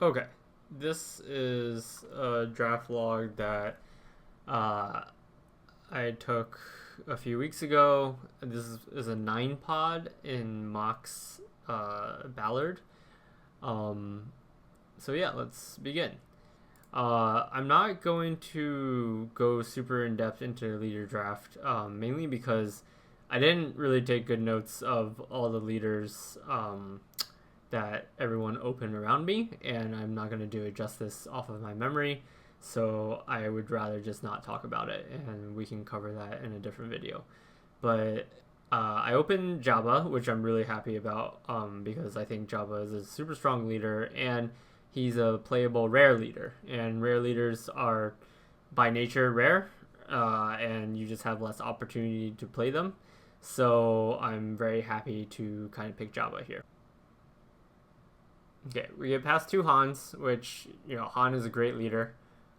Okay, this is a draft log that uh, I took a few weeks ago. This is a 9 pod in Mox Ballard. Um, so yeah, let's begin. I'm not going to go super in depth into leader draft, mainly because I didn't really take good notes of all the leaders that everyone opened around me, and I'm not going to do it justice off of my memory. So I would rather just not talk about it, and we can cover that in a different video. But I opened Jabba, which I'm really happy about because I think Jabba is a super strong leader, and he's a playable rare leader. And rare leaders are by nature rare, and you just have less opportunity to play them. So I'm very happy to kind of pick Jabba here. Okay, we get past two Hans, which, Han is a great leader.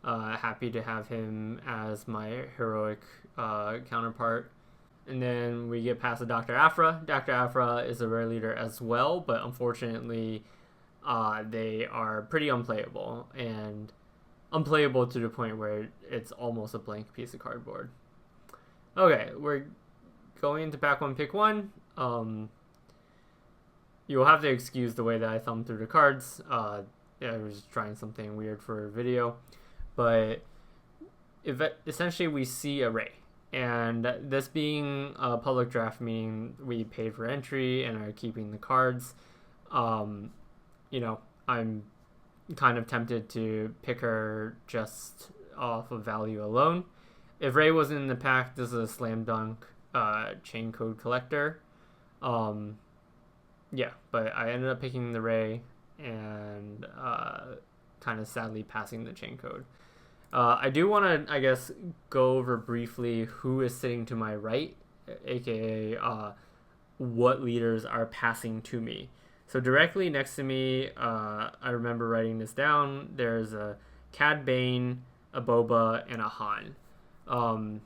Happy to have him as my heroic counterpart. And then we get past the Dr. Afra. Dr. Afra is a rare leader as well, but unfortunately, they are pretty unplayable. And unplayable to the point where it's almost a blank piece of cardboard. Okay, we're going into pack one, pick one. You'll have to excuse the way that I thumbed through the cards. I was trying something weird for a video. But essentially we see a Ray. And this being a public draft, meaning we paid for entry and are keeping the cards, I'm kind of tempted to pick her just off of value alone. If Ray wasn't in the pack, this is a slam dunk chain code collector. Yeah, but I ended up picking the Ray and kind of sadly passing the chain code. I do want to, I guess, go over briefly who is sitting to my right, aka what leaders are passing to me. So directly next to me, I remember writing this down. There's a Cad Bane, a Boba, and a Han.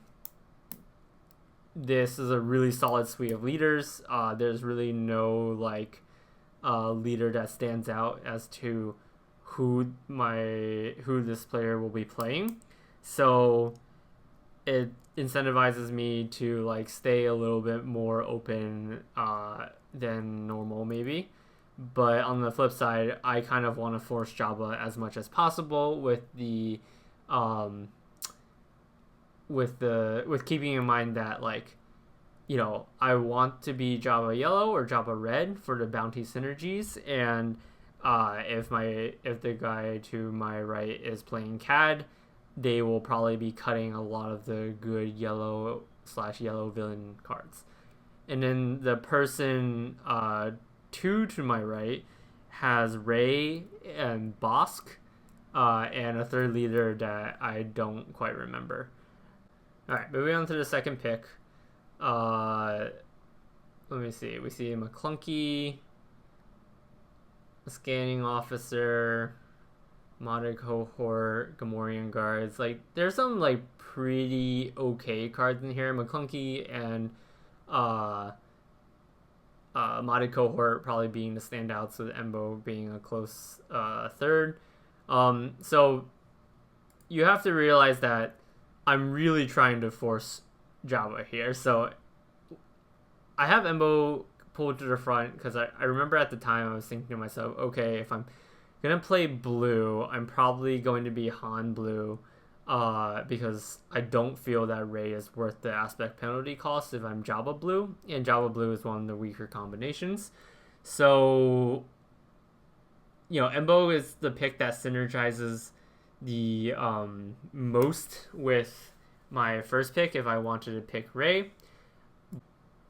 This is a really solid suite of leaders. There's really no leader that stands out as to who this player will be playing. So it incentivizes me to stay a little bit more open than normal maybe. But on the flip side, I kind of want to force Jabba as much as possible with keeping in mind that I want to be Jabba yellow or Jabba red for the bounty synergies, and if the guy to my right is playing Cad, they will probably be cutting a lot of the good yellow/yellow villain cards. And then the person two to my right has Ray and Bosk, and a third leader that I don't quite remember. All right, moving on to the second pick. Let me see. We see a McClunky, a scanning officer, modded cohort, Gamorrean Guards. There's some pretty okay cards in here. McClunky and modded cohort probably being the standouts, with Embo being a close third. So you have to realize that I'm really trying to force Jabba here. So I have Embo pulled to the front because I remember at the time I was thinking to myself, okay, if I'm going to play blue, I'm probably going to be Han blue because I don't feel that Ray is worth the aspect penalty cost if I'm Jabba blue, and Jabba blue is one of the weaker combinations. So, Embo is the pick that synergizes the most with my first pick if I wanted to pick Ray.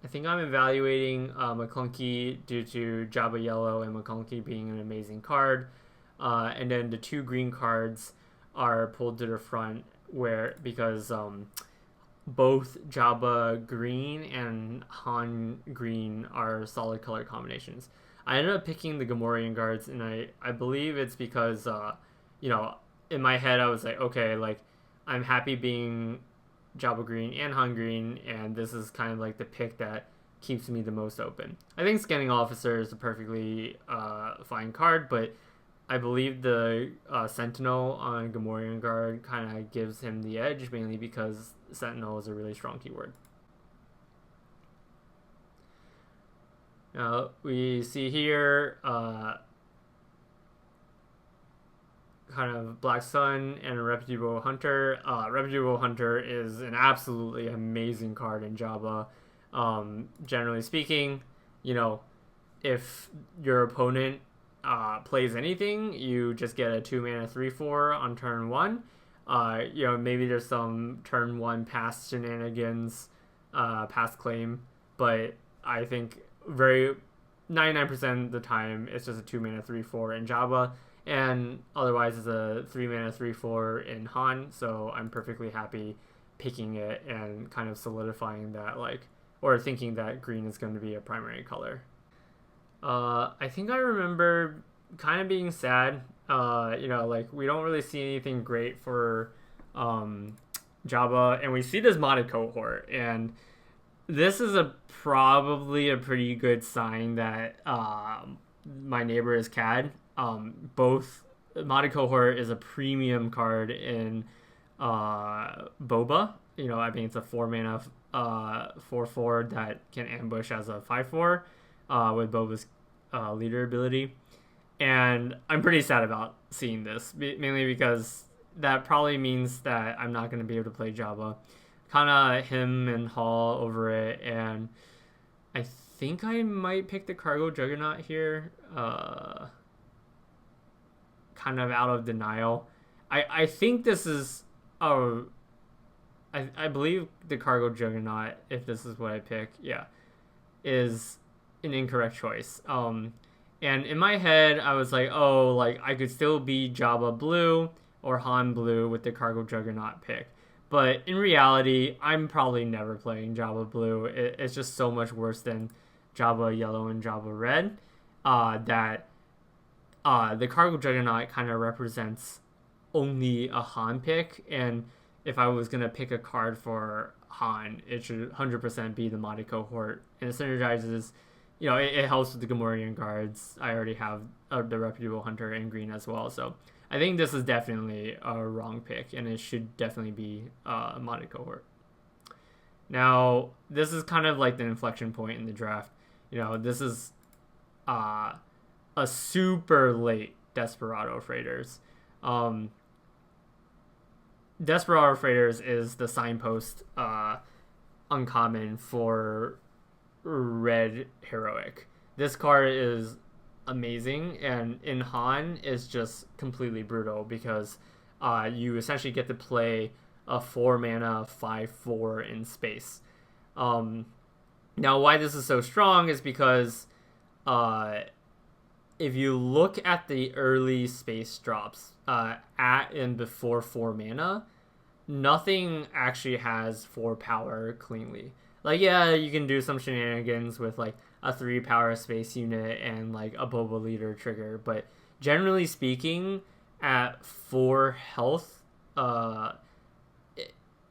I think I'm evaluating McClunky due to Jabba Yellow and McClunky being an amazing card. And then the two green cards are pulled to the front because both Jabba Green and Han Green are solid color combinations. I ended up picking the Gamorrean Guards, and I believe it's because, in my head I was like, okay, I'm happy being Jabba Green and Han Green, and this is kind of the pick that keeps me the most open. I think Scanning Officer is a perfectly fine card, but I believe the Sentinel on Gamorrean Guard kind of gives him the edge, mainly because Sentinel is a really strong keyword. Now we see here kind of Black Sun and a Reputable Hunter. Reputable Hunter is an absolutely amazing card in Jabba. Generally speaking, you know, if your opponent plays anything, you just get a 2-mana 3/4 on turn 1. You know, maybe there's some turn 1 past shenanigans, past claim, but I think 99% of the time it's just a 2-mana 3/4 in Jabba, and otherwise it's a 3-mana 3/4 in Han. So I'm perfectly happy picking it and kind of solidifying that, like, or thinking that green is going to be a primary color. I think I remember kind of being sad. You know, like, we don't really see anything great for Jabba, and we see this modded cohort, and this is probably a pretty good sign that my neighbor is CAD. Both modded cohort is a premium card in Boba. You know, I mean, it's a 4-mana 4/4 that can ambush as a 5/4 with Boba's leader ability. And I'm pretty sad about seeing this, mainly because that probably means that I'm not going to be able to play Jabba. Kind of him and Hall over it, and I think I might pick the Cargo Juggernaut here, kind of out of denial. I think this is, I believe the Cargo Juggernaut, if this is what I pick, yeah, is an incorrect choice. And in my head, I was like, oh, like, I could still be Jabba blue or Han blue with the Cargo Juggernaut pick. But in reality, I'm probably never playing Jabba blue. It's just so much worse than Jabba yellow and Jabba red, that the Cargo Juggernaut kind of represents only a Han pick. And if I was going to pick a card for Han, it should 100% be the modded cohort. And it synergizes, you know, it helps with the Gamorrean Guards. I already have the Reputable Hunter in green as well. So I think this is definitely a wrong pick, and it should definitely be a modded cohort. Now, this is kind of like the inflection point in the draft. You know, this is a super late Desperado Freighters. Desperado Freighters is the signpost uncommon for red heroic. This card is amazing, and in Han is just completely brutal because you essentially get to play a 4-mana 5/4 in space. Now, why this is so strong is because if you look at the early space drops at and before 4 mana, nothing actually has 4 power cleanly. Like, yeah, you can do some shenanigans with like a 3 power space unit and like a Boba leader trigger, but generally speaking, at 4 health,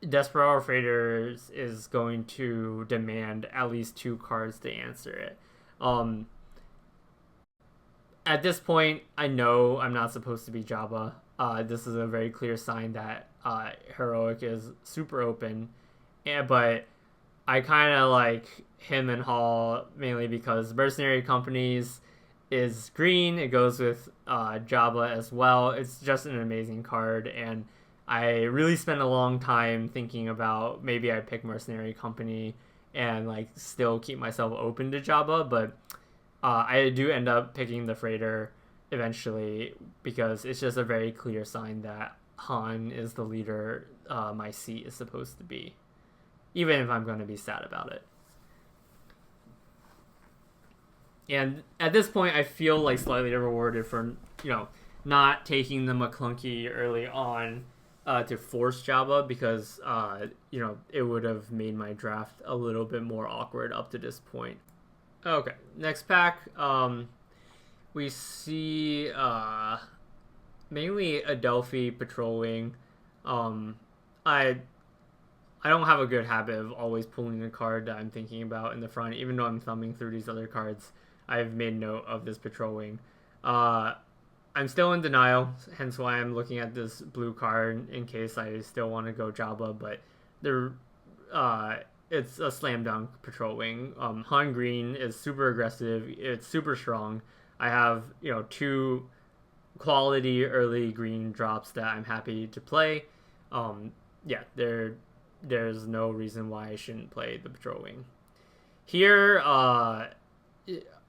Desperado Freighters is going to demand at least 2 cards to answer it. At this point, I know I'm not supposed to be Jabba. This is a very clear sign that heroic is super open, but I kind of like him and Hall mainly because Mercenary Companies is green. It goes with Jabba as well. It's just an amazing card, and I really spent a long time thinking about maybe I pick Mercenary Company and like still keep myself open to Jabba, but I do end up picking the Freighter eventually because it's just a very clear sign that Han is the leader my seat is supposed to be, even if I'm going to be sad about it. And at this point, I feel like slightly rewarded for, you know, not taking the McClunky early on to force Jabba because, you know, it would have made my draft a little bit more awkward up to this point. Okay, next pack. We see mainly Adelphi patrolling. I don't have a good habit of always pulling a card that I'm thinking about in the front, even though I'm thumbing through these other cards. I've made note of this patrol wing. I'm still in denial, hence why I'm looking at this blue card in case I still want to go Jabba, but the it's a slam dunk patrol wing. Han Green is super aggressive. It's super strong. I have two quality early green drops that I'm happy to play. Yeah, there's no reason why I shouldn't play the patrol wing. Here,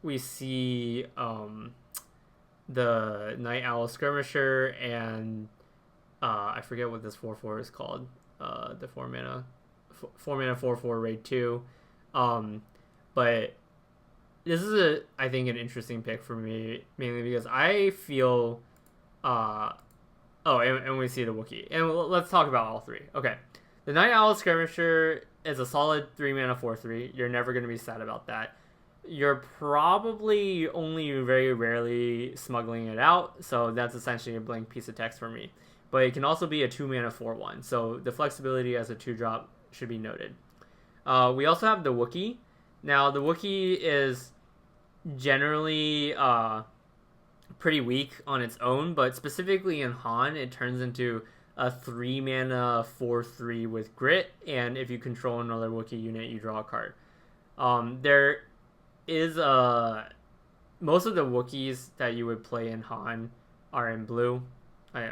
we see the Night Owl Skirmisher and I forget what this 4/4 is called. The 4-mana 4/4 raid 2. But this is I think an interesting pick for me, mainly because I feel and we see the Wookiee. And let's talk about all three. Okay. The Night Owl Skirmisher is a solid 3-mana 4/3. You're never going to be sad about that. You're probably only very rarely smuggling it out, so that's essentially a blank piece of text for me. But it can also be a 2-mana 4/1, so the flexibility as a 2-drop should be noted. We also have the Wookiee. Now, the Wookiee is generally pretty weak on its own, but specifically in Han, it turns into a 3-mana 4/3 with grit, and if you control another Wookiee unit, you draw a card. There is most of the Wookiees that you would play in Han are in blue. I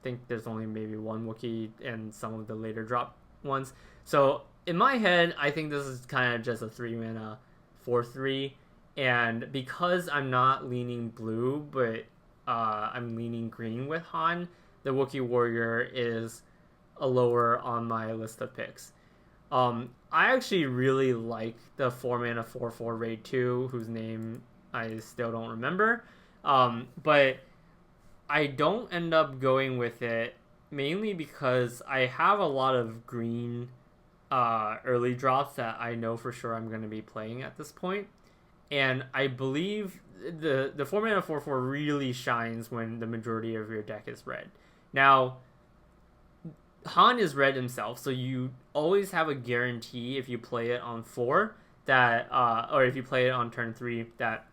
think there's only maybe one Wookiee and some of the later drop ones. So in my head, I think this is kind of just a 3-mana 4/3. And because I'm not leaning blue, but I'm leaning green with Han, the Wookiee Warrior is a lower on my list of picks. I actually really like the 4-mana 4/4 raid 2, whose name I still don't remember. But I don't end up going with it mainly because I have a lot of green early drops that I know for sure I'm going to be playing at this point. And I believe the 4-mana 4/4 really shines when the majority of your deck is red. Now, Han is red himself, so you always have a guarantee if you play it on 4 that, or if you play it on turn 3, that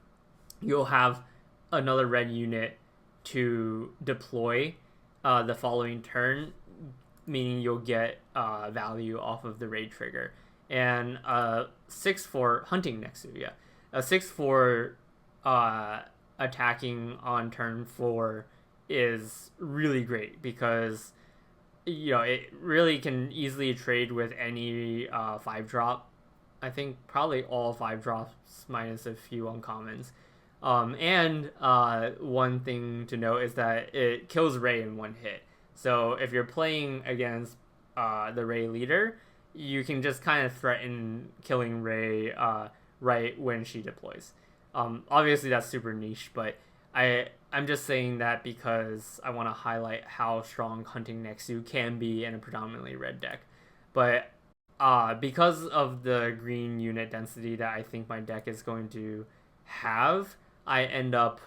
you'll have another red unit to deploy the following turn, meaning you'll get value off of the raid trigger. And 6/4 hunting next to you. A 6/4 attacking on turn 4 is really great because it really can easily trade with any 5-drop. I think probably all 5-drops minus a few uncommons. And one thing to note is that it kills Rey in one hit. So if you're playing against the Rey leader, you can just kind of threaten killing Rey right when she deploys. Obviously that's super niche, but I'm just saying that because I want to highlight how strong Hunting Nexu can be in a predominantly red deck. But because of the green unit density that I think my deck is going to have, I end up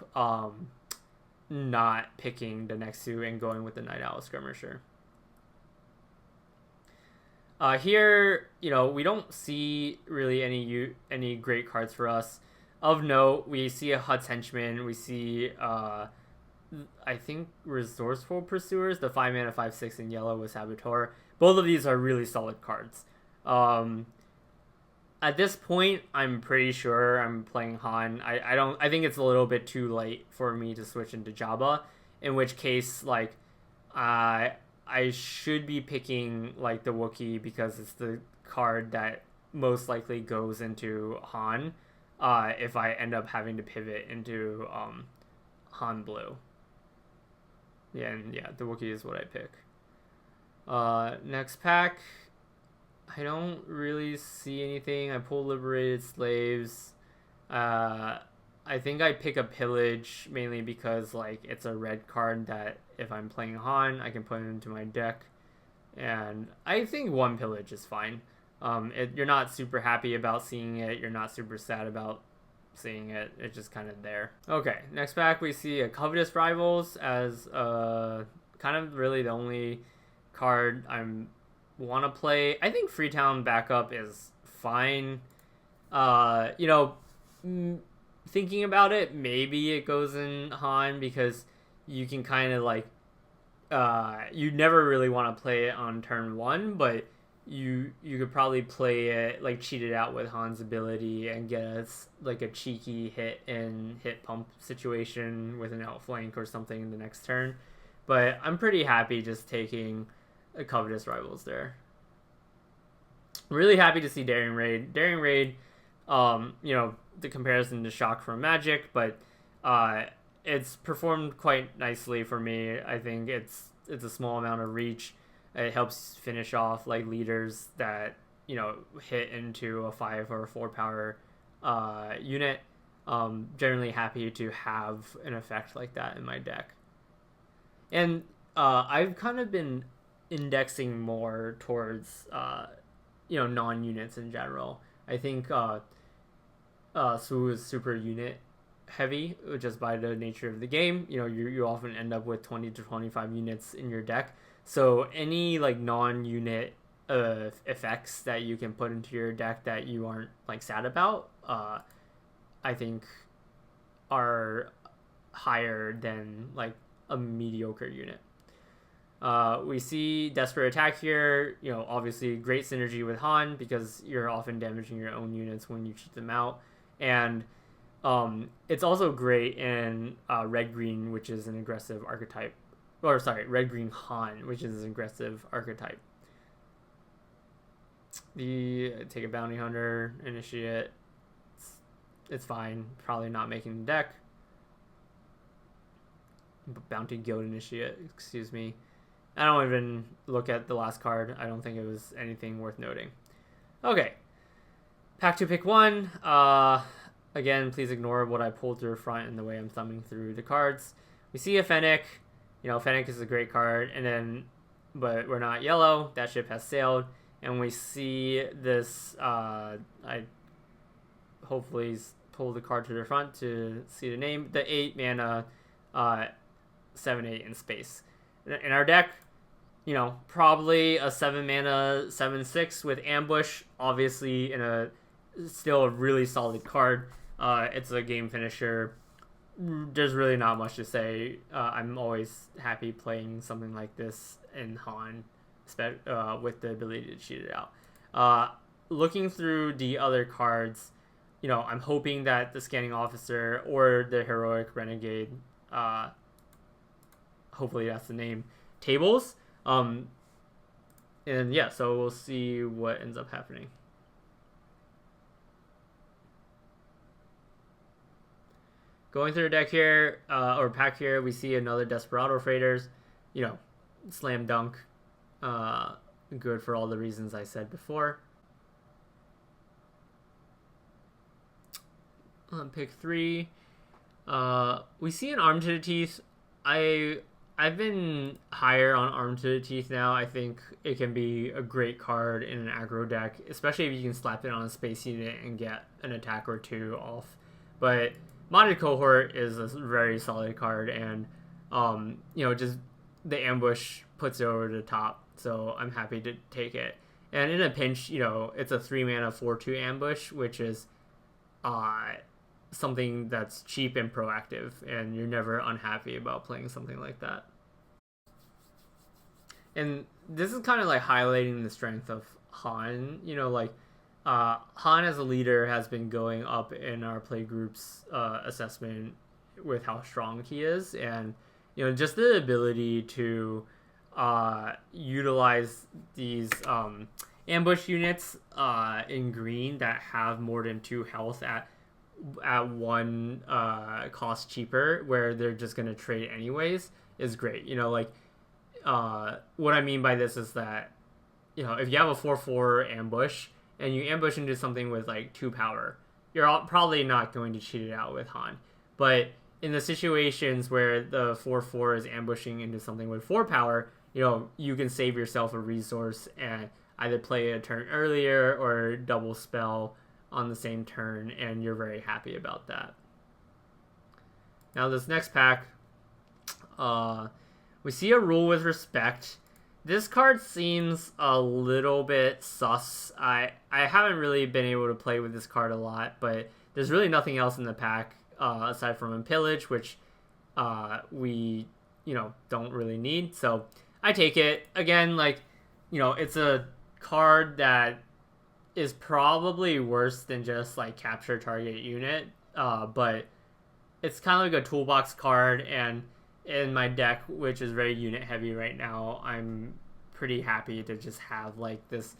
not picking the Nexu and going with the Night Owl Skirmisher. Here, we don't see really any great cards for us. Of note, we see a Hutt's Henchman. We see, I think, Resourceful Pursuers. The 5-mana 5/6 in yellow with Saboteur. Both of these are really solid cards. At this point, I'm pretty sure I'm playing Han. I think it's a little bit too late for me to switch into Jabba. In which case, I should be picking the Wookiee because it's the card that most likely goes into Han. If I end up having to pivot into Han Blue. Yeah, the Wookiee is what I pick. Next pack, I don't really see anything. I pull Liberated Slaves. I think I pick a Pillage mainly because it's a red card that if I'm playing Han, I can put it into my deck. And I think one Pillage is fine. You're not super happy about seeing it. You're not super sad about seeing it. It's just kind of there. Okay, next pack we see a Covetous Rivals as kind of really the only card I want to play. I think Freetown backup is fine. Thinking about it, maybe it goes in Han because you can kind of like you never really want to play it on turn one, but you could probably play it like cheat it out with Han's ability and get us like a cheeky hit and hit pump situation with an outflank or something in the next turn. But I'm pretty happy just taking a Covetous Rivals there. Really happy to see Daring Raid. Daring Raid, the comparison to Shock from Magic, but it's performed quite nicely for me. I think it's a small amount of reach. It helps finish off like leaders that hit into a 5 or a 4 power unit. Generally happy to have an effect like that in my deck. And I've kind of been indexing more towards non-units in general. I think Swu is super unit heavy, just by the nature of the game. You often end up with 20 to 25 units in your deck. So any like non-unit effects that you can put into your deck that you aren't like sad about, I think are higher than like a mediocre unit. We see Desperate Attack here. Obviously great synergy with Han because you're often damaging your own units when you cheat them out. And it's also great in Red-Green, which is an aggressive archetype. Or sorry, Red-Green Han, which is an aggressive archetype. Take a Bounty Hunter, Initiate. It's fine. Probably not making the deck. Bounty Guild Initiate, excuse me. I don't even look at the last card. I don't think it was anything worth noting. Okay. Pack 2, pick 1. Again, please ignore what I pulled through front and the way I'm thumbing through the cards. We see a Fennec. Fennec is a great card. But we're not yellow. That ship has sailed. And we see this, I hopefully pull the card to the front to see the name. The 8 mana, 7/8 in space. In our deck, probably a 7 mana 7/6 with ambush. Obviously, still a really solid card. It's a game finisher. There's really not much to say. I'm always happy playing something like this in Han, with the ability to cheat it out. Looking through the other cards, I'm hoping that the Scanning Officer or the Heroic Renegade, hopefully that's the name, tables. And yeah, so we'll see what ends up happening. Going through the deck here, or pack here, we see another Desperado Freighters. Slam dunk. Good for all the reasons I said before. On pick 3, we see an Arm to the Teeth. I've been higher on Arm to the Teeth now. I think it can be a great card in an aggro deck, especially if you can slap it on a space unit and get an attack or 2 off. But Modded Cohort is a very solid card, and just the ambush puts it over the top. So I'm happy to take it. And in a pinch, it's a 3 mana 4/2 ambush, which is something that's cheap and proactive, and you're never unhappy about playing something like that. And this is kind of like highlighting the strength of Han. Han as a leader has been going up in our play group's assessment with how strong he is, and just the ability to utilize these ambush units in green that have more than 2 health at 1 cost cheaper, where they're just going to trade anyways, is great. What I mean by this is that if you have a 4/4 ambush and you ambush into something with like 2 power, you're probably not going to cheat it out with Han. But in the situations where the 4/4 is ambushing into something with 4 power, you can save yourself a resource and either play a turn earlier or double spell on the same turn, and you're very happy about that. Now this next pack, we see a Rule with Respect. This card seems a little bit sus. I haven't really been able to play with this card a lot, but there's really nothing else in the pack aside from a Pillage, which we don't really need. So I take it. Again, like, it's a card that is probably worse than just like capture target unit, but it's kind of like a toolbox card, and in my deck, which is very unit heavy right now, I'm pretty happy to just have like this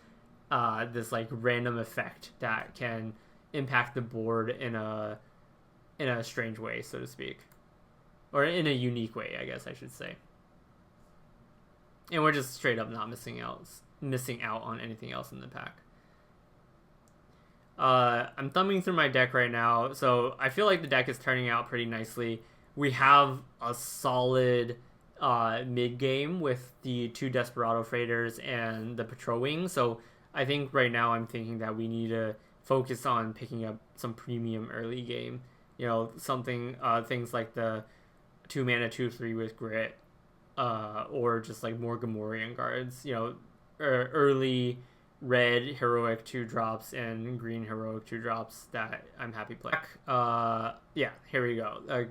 like random effect that can impact the board in a strange way, so to speak, or in a unique way, I guess I should say. And we're just straight up not missing out on anything else in the pack. I'm thumbing through my deck right now, so I feel like the deck is turning out pretty nicely. We have a solid mid game with the 2 Desperado Freighters and the Patrol Wing, so I think right now I'm thinking that we need to focus on picking up some premium early game. Something things like the 2 mana 2/3 with Grit, or just like more Gamorrean Guards. Early red heroic 2-drops and green heroic 2-drops that I'm happy playing. Yeah, here we go.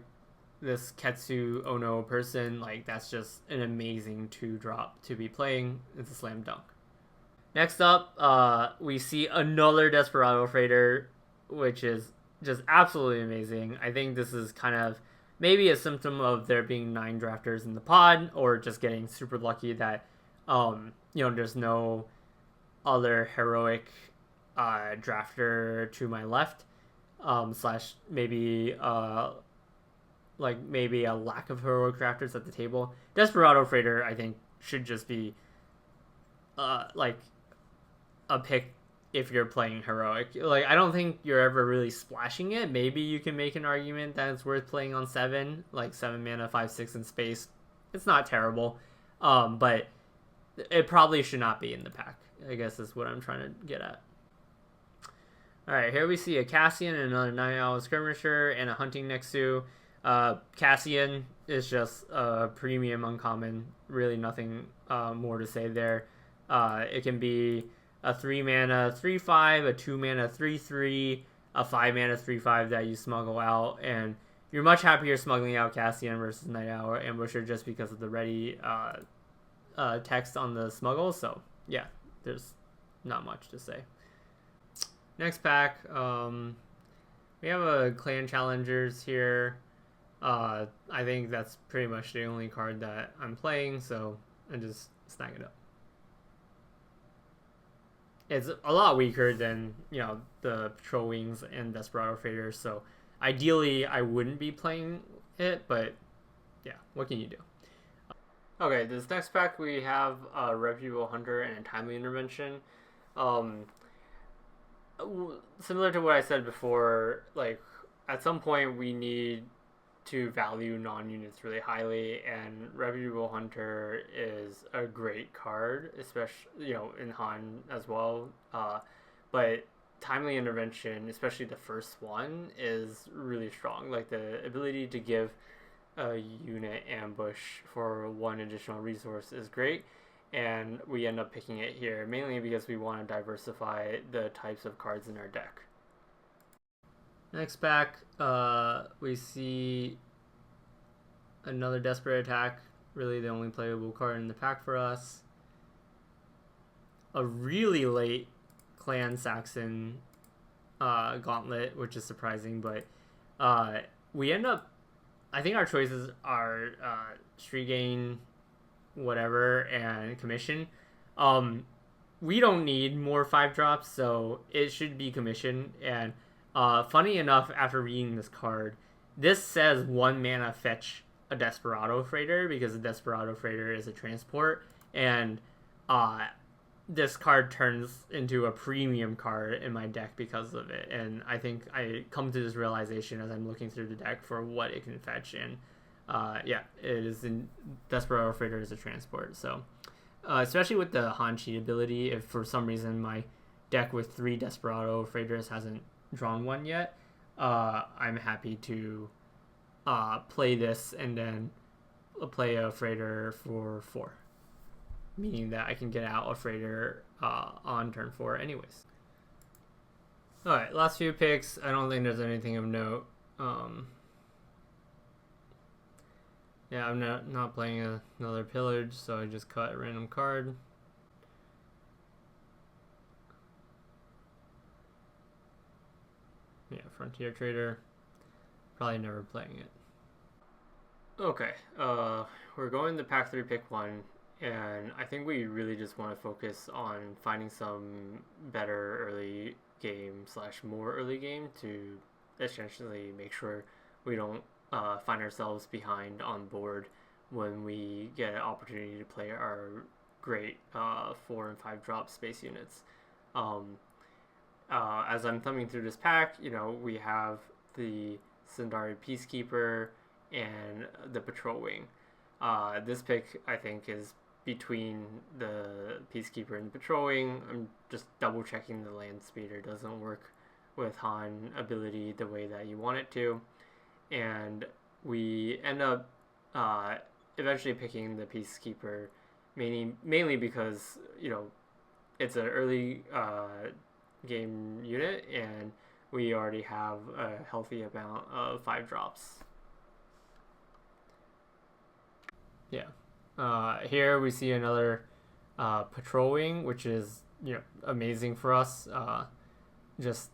This Ketsu Ono person, like, that's just an amazing 2-drop to be playing. It's a slam dunk. Next up, we see another Desperado Freighter, which is just absolutely amazing. I think this is kind of maybe a symptom of there being 9 drafters in the pod, or just getting super lucky that there's no other heroic drafter to my left, slash maybe maybe a lack of heroic drafters at the table. Desperado Freighter, I think, should just be like a pick if you're playing heroic. Like, I don't think you're ever really splashing it. Maybe you can make an argument that it's worth playing on 7, like 7 mana, 5/6 in space. It's not terrible, but it probably should not be in the pack, I guess is what I'm trying to get at. Alright, here we see a Cassian and another 9-hour skirmisher and a hunting Nexu. Cassian is just a premium uncommon. Really nothing more to say there. It can be a 3 mana 3/5, a 2 mana 3/3, a 5 mana 3/5 that you smuggle out, and you're much happier smuggling out Cassian versus Night Owl Ambusher just because of the ready text on the smuggle. So yeah, there's not much to say. Next pack, we have a Clan Challengers here. I think that's pretty much the only card that I'm playing, so I just snag it up. It's a lot weaker than the Patrol Wings and Desperado Freighters, so ideally I wouldn't be playing it, but yeah, what can you do? Okay, this next pack we have a Reputable Hunter and a Timely Intervention. Similar to what I said before, like, at some point we need to value non-units really highly, and Reputable Hunter is a great card, especially in Han as well. But Timely Intervention, especially the first one, is really strong. Like, the ability to give a unit ambush for 1 additional resource is great, and we end up picking it here mainly because we want to diversify the types of cards in our deck. Next pack, we see another Desperate Attack, really the only playable card in the pack for us. A really late Clan Saxon Gauntlet, which is surprising, but we end up, I think our choices are Street Gain, whatever, and Commission. We don't need more 5-drops, so it should be Commission. And funny enough, after reading this card, this says 1 mana fetch a Desperado Freighter, because a Desperado Freighter is a transport, and this card turns into a premium card in my deck because of it. And I think I come to this realization as I'm looking through the deck for what it can fetch, and yeah, it is in Desperado Freighter as a transport. So especially with the Han cheat ability, if for some reason my deck with 3 Desperado Freighters hasn't drawn one yet, I'm happy to play this and then play a Freighter for 4, meaning that I can get out a Freighter on turn 4 anyways. Alright, last few picks. I don't think there's anything of note. Yeah, I'm not playing another pillage, so I just cut a random card. Yeah, Frontier Trader. Probably never playing it. Okay, we're going to pack 3, pick 1, and I think we really just want to focus on finding some better early game / more early game to essentially make sure we don't find ourselves behind on board when we get an opportunity to play our great 4 and 5 drop space units. Um, as I'm thumbing through this pack, we have the Sundari Peacekeeper and the Patrol Wing. This pick, I think, is between the Peacekeeper and the Patrol Wing. I'm just double checking the land speeder doesn't work with Han ability the way that you want it to. And we end up eventually picking the Peacekeeper mainly because, it's an early game unit and we already have a healthy amount of 5 drops. Yeah. Here we see another Patrol Wing, which is amazing for us. Just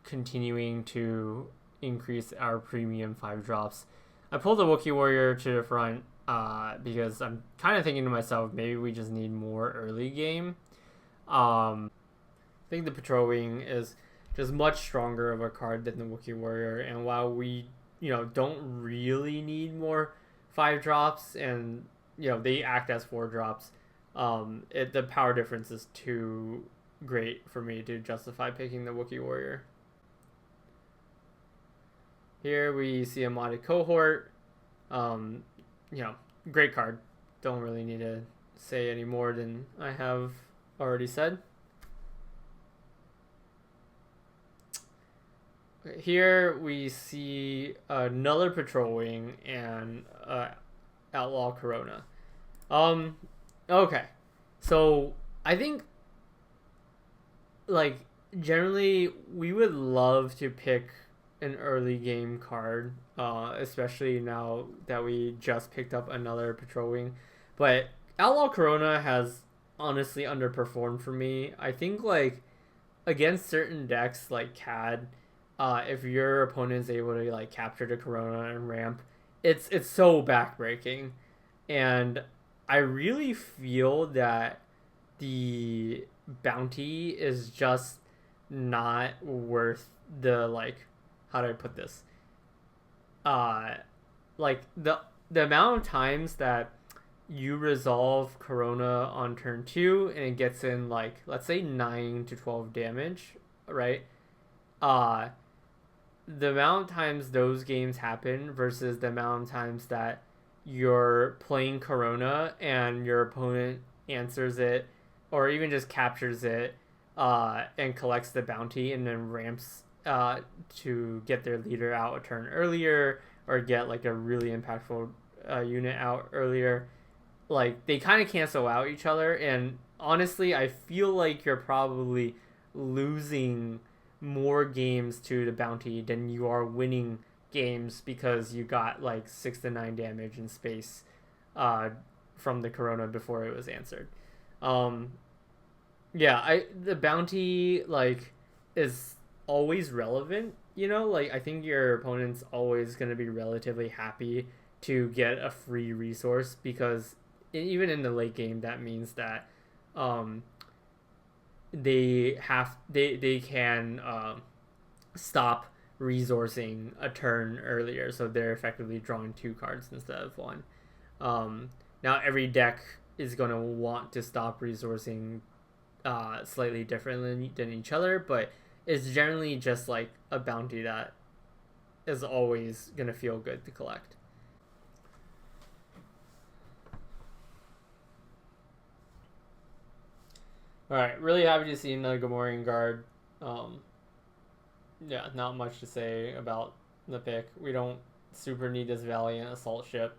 continuing to increase our premium 5 drops. I pulled the Wookiee Warrior to the front because I'm kind of thinking to myself, maybe we just need more early game. I think the Patrol Wing is just much stronger of a card than the Wookiee Warrior, and while we don't really need more 5 drops, and they act as 4 drops, the power difference is too great for me to justify picking the Wookiee Warrior. Here we see a modded cohort. Great card. Don't really need to say any more than I have already said. Here we see another Patrol Wing and Outlaw Corona. Okay. So I think generally we would love to pick an early game card, especially now that we just picked up another Patrol Wing. But Outlaw Corona has honestly underperformed for me. I think against certain decks like CAD, if your opponent is able to capture the Corona and ramp, it's so backbreaking, and I really feel that the bounty is just not worth the how do I put this? The amount of times that you resolve Corona on turn 2 and it gets in let's say 9 to 12 damage, right? The amount of times those games happen versus the amount of times that you're playing Corona and your opponent answers it or even just captures it and collects the bounty and then ramps to get their leader out a turn earlier or get a really impactful unit out earlier. They kind of cancel out each other, and honestly I feel like you're probably losing more games to the bounty than you are winning games because you got 6 to 9 damage in space from the Corona before it was answered. The bounty is always relevant, I think your opponent's always going to be relatively happy to get a free resource because even in the late game that means that they can stop resourcing a turn earlier, so they're effectively drawing 2 cards instead of 1. Now every deck is going to want to stop resourcing slightly differently than each other, but it's generally just a bounty that is always going to feel good to collect. Alright, really happy to see another Gamorrean Guard. Not much to say about the pick. We don't super need this Valiant assault ship.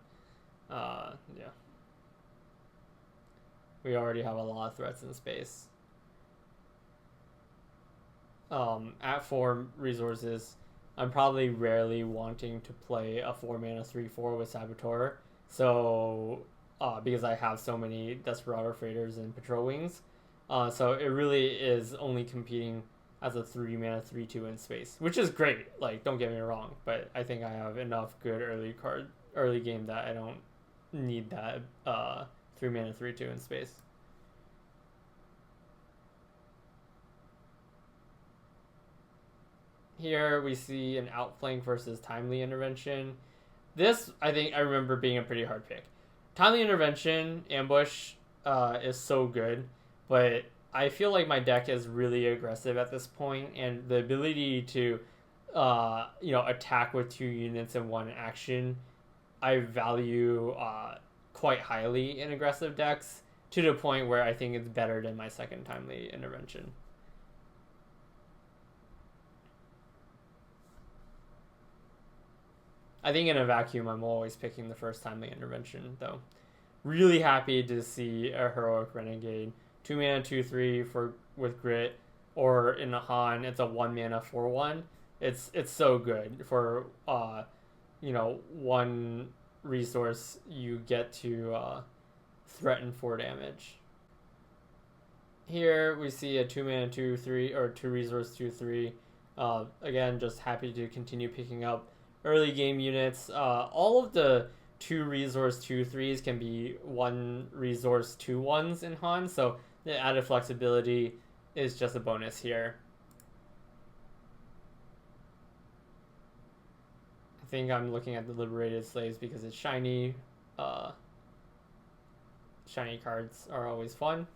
We already have a lot of threats in space. At 4 resources, I'm probably rarely wanting to play a 4 mana 3/4 with Saboteur. So because I have so many Desperado Freighters and Patrol Wings, so it really is only competing as a 3 mana 3/2 in space, which is great. Like, don't get me wrong, but I think I have enough good early game that I don't need that 3 mana 3/2 in space. Here we see an outflank versus timely intervention. This, I think, I remember being a pretty hard pick. Timely intervention ambush is so good, but I feel like my deck is really aggressive at this point, and the ability to, attack with 2 units in one action, I value quite highly in aggressive decks to the point where I think it's better than my second timely intervention. I think in a vacuum, I'm always picking the first timely intervention, though. Really happy to see a heroic renegade, 2 mana 2/3 for with grit, or in a Han, it's a 1 mana 4/1. It's so good for one resource you get to threaten 4 damage. Here we see a 2 mana 2/3 or 2 resource 2/3. Again, just happy to continue picking up early game units. All of the 2 resource 2/3s can be 1 resource 2/1s in Han, so the added flexibility is just a bonus here. I think I'm looking at the Liberated Slaves because it's shiny. Shiny cards are always fun.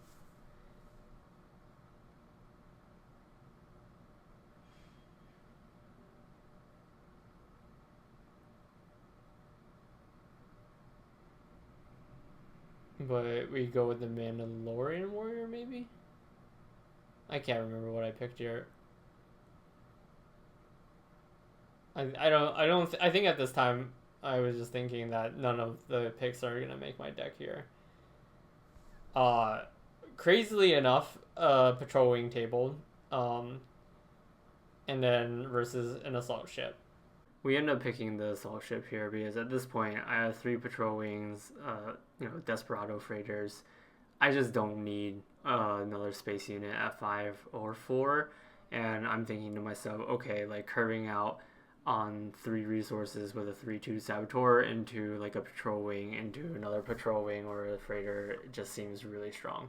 But we go with the Mandalorian Warrior, maybe? I can't remember what I picked here. I think at this time I was just thinking that none of the picks are gonna make my deck here. Crazily enough, patrol wing table, and then versus an assault ship. We end up picking the assault ship here because at this point I have 3 patrol wings, Desperado freighters. I just don't need another space unit at 5 or 4, and I'm thinking to myself, okay, like curving out on 3 resources with a 3/2 saboteur into like a patrol wing into another patrol wing or a freighter just seems really strong.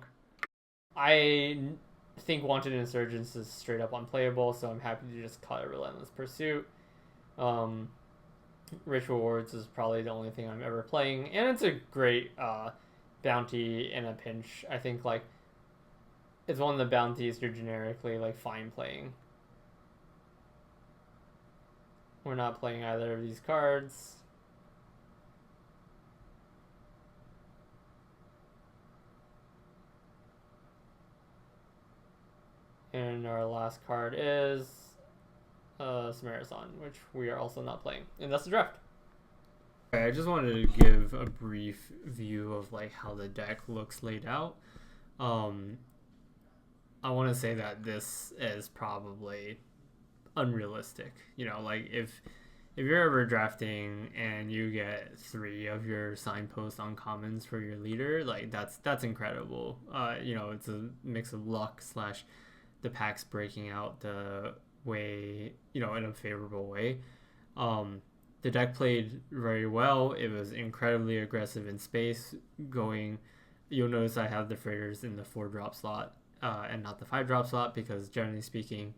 I think Wanted Insurgents is straight up unplayable, so I'm happy to just cut a Relentless Pursuit. Rich Rewards is probably the only thing I'm ever playing, and it's a great bounty in a pinch. I think like it's one of the bounties you're generically like fine playing. We're not playing either of these cards. And our last card is Samarazan, which we are also not playing. And that's the draft. Okay, I just wanted to give a brief view of like how the deck looks laid out. I want to say that this is probably unrealistic. Like if you're ever drafting and you get 3 of your signpost uncommons for your leader, like that's incredible. It's a mix of luck slash the packs breaking out the way, in a favorable way. The deck played very well. It was incredibly aggressive in space. You'll notice I have the freighters in the 4-drop slot and not the 5-drop slot because generally speaking,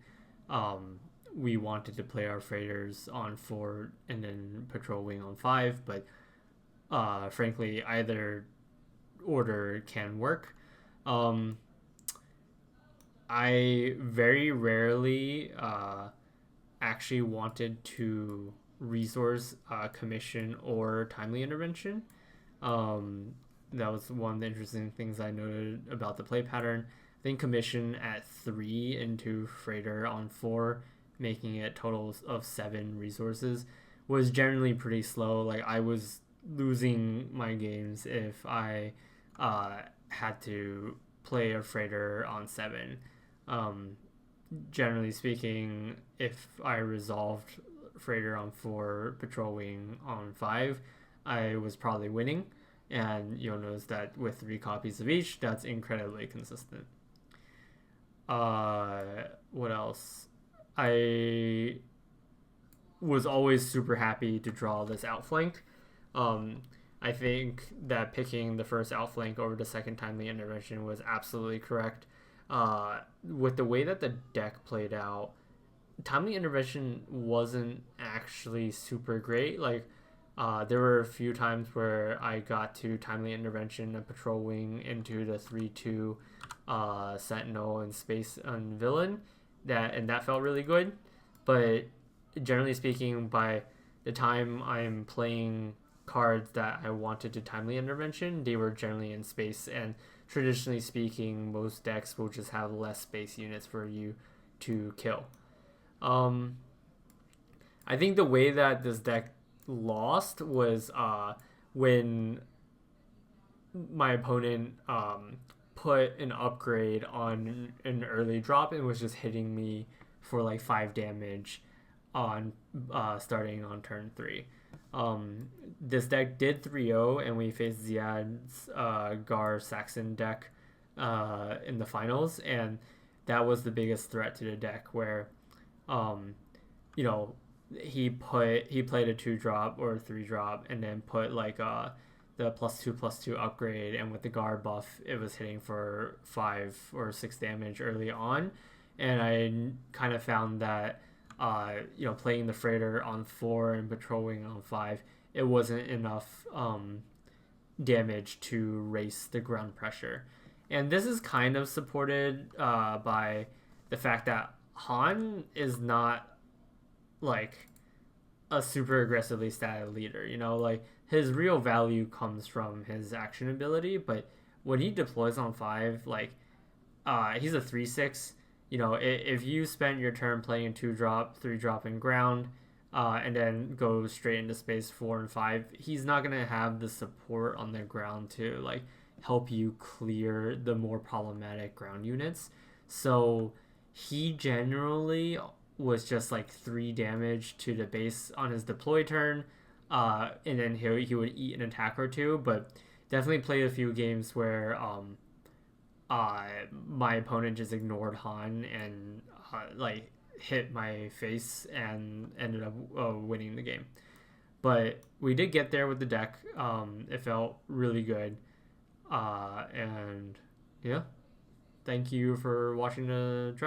we wanted to play our freighters on 4 and then patrol wing on 5, but frankly, either order can work. I very rarely actually wanted to resource commission or timely intervention. That was one of the interesting things I noted about the play pattern. I think commission at 3 into freighter on 4, making it totals of 7 resources, was generally pretty slow. Like I was losing my games if I had to play a freighter on 7. Generally speaking, if I resolved freighter on 4, patrol wing on 5, I was probably winning. And you'll notice that with 3 copies of each, that's incredibly consistent. What else? I was always super happy to draw this outflank. I think that picking the first outflank over the second timely intervention was absolutely correct. With the way that the deck played out, timely intervention wasn't actually super great. Like, there were a few times where I got to timely intervention and patrol wing into the 3/2 sentinel and space and villain, that felt really good. But generally speaking, by the time I'm playing cards that I wanted to timely intervention, they were generally in space, and traditionally speaking, most decks will just have less space units for you to kill. I think the way that this deck lost was when my opponent put an upgrade on an early drop and was just hitting me for like 5 damage on starting on turn 3. This deck did 3-0, and we faced Ziad's Gar Saxon deck in the finals, and that was the biggest threat to the deck, where you know, he played a 2-drop or a 3-drop and then put like the +2/+2 upgrade, and with the guard buff it was hitting for 5 or 6 damage early on. And I kind of found that playing the freighter on 4 and patrolling on 5, it wasn't enough damage to race the ground pressure. And this is kind of supported by the fact that Han is not like a super aggressively statted leader. Like, his real value comes from his action ability, but when he deploys on 5, like, he's a 3/6. If you spent your turn playing 2-drop, 3-drop in ground, and then go straight into space 4 and 5, he's not gonna have the support on the ground to like help you clear the more problematic ground units. So he generally was just like 3 damage to the base on his deploy turn, and then he would eat an attack or 2. But definitely played a few games where my opponent just ignored Han and like hit my face and ended up winning the game. But we did get there with the deck. It felt really good, and yeah, thank you for watching the draft.